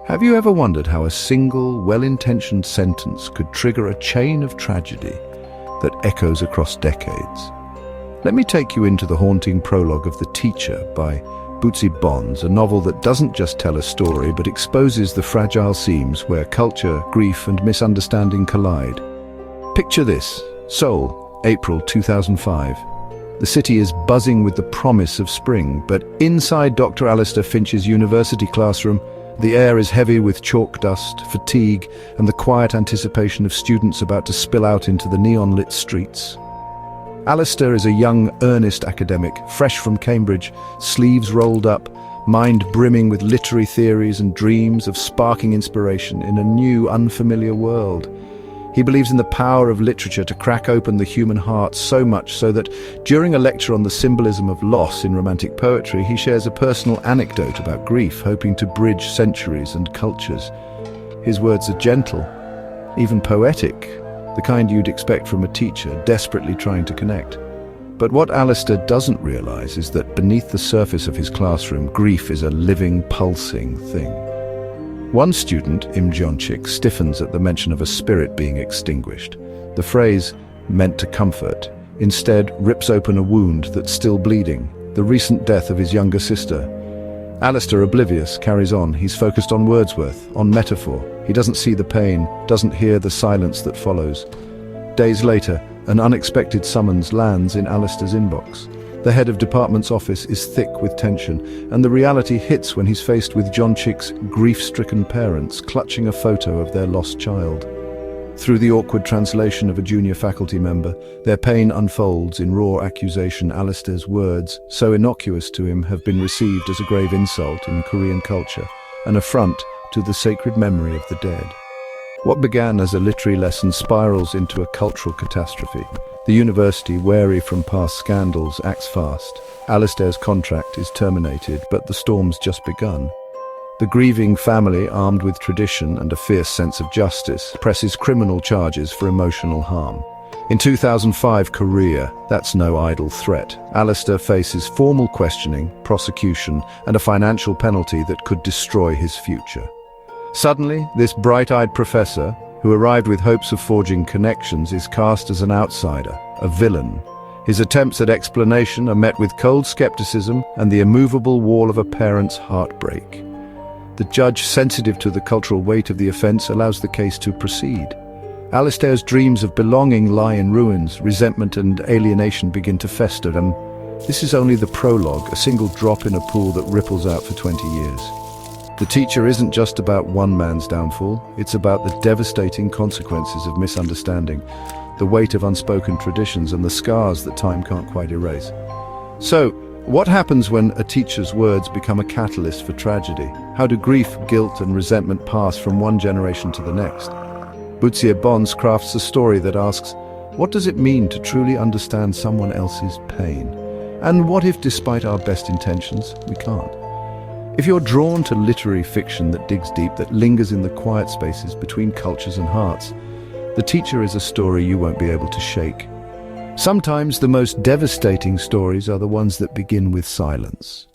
Have you ever wondered how a single, well-intentioned sentence could trigger a chain of tragedy that echoes across decades? Let me take you into the haunting prologue of The Teacher by Bootsy Bonds, a novel that doesn't just tell a story but exposes the fragile seams where culture, grief and misunderstanding collide. Picture this: Seoul, April 2005. The city is buzzing with the promise of spring, but inside Dr. Alistair Finch's university classroom, the air is heavy with chalk dust, fatigue, and the quiet anticipation of students about to spill out into the neon-lit streets. Alistair is a young, earnest academic, fresh from Cambridge, sleeves rolled up, mind brimming with literary theories and dreams of sparking inspiration in a new, unfamiliar world. He believes in the power of literature to crack open the human heart so much so that during a lecture on the symbolism of loss in romantic poetry, he shares a personal anecdote about grief, hoping to bridge centuries and cultures. His words are gentle, even poetic, the kind you'd expect from a teacher desperately trying to connect. But what Alistair doesn't realize is that beneath the surface of his classroom, grief is a living, pulsing thing. One student, Im Jeonchik, stiffens at the mention of a spirit being extinguished. The phrase, meant to comfort, instead rips open a wound that's still bleeding, the recent death of his younger sister. Alistair, oblivious, carries on. He's focused on Wordsworth, on metaphor. He doesn't see the pain, doesn't hear the silence that follows. Days later, an unexpected summons lands in Alistair's inbox. The head of department's office is thick with tension, and the reality hits when he's faced with Jeonchik's grief-stricken parents clutching a photo of their lost child. Through the awkward translation of a junior faculty member, their pain unfolds in raw accusation. Alistair's words, so innocuous to him, have been received as a grave insult in Korean culture, an affront to the sacred memory of the dead. What began as a literary lesson spirals into a cultural catastrophe. The university, wary from past scandals, acts fast. Alistair's contract is terminated, but the storm's just begun. The grieving family, armed with tradition and a fierce sense of justice, presses criminal charges for emotional harm. In 2005, Korea, that's no idle threat. Alistair faces formal questioning, prosecution, and a financial penalty that could destroy his future. Suddenly, this bright-eyed professor, who arrived with hopes of forging connections, is cast as an outsider, a villain. His attempts at explanation are met with cold skepticism and the immovable wall of a parent's heartbreak. The judge, sensitive to the cultural weight of the offense, allows the case to proceed. Alistair's dreams of belonging lie in ruins. Resentment and alienation begin to fester, and this is only the prologue, a single drop in a pool that ripples out for 20 years. The Teacher isn't just about one man's downfall, it's about the devastating consequences of misunderstanding, the weight of unspoken traditions and the scars that time can't quite erase. So, what happens when a teacher's words become a catalyst for tragedy? How do grief, guilt and resentment pass from one generation to the next? Bootsy Bonds crafts a story that asks, what does it mean to truly understand someone else's pain? And what if, despite our best intentions, we can't? If you're drawn to literary fiction that digs deep, that lingers in the quiet spaces between cultures and hearts, The Teacher is a story you won't be able to shake. Sometimes the most devastating stories are the ones that begin with silence.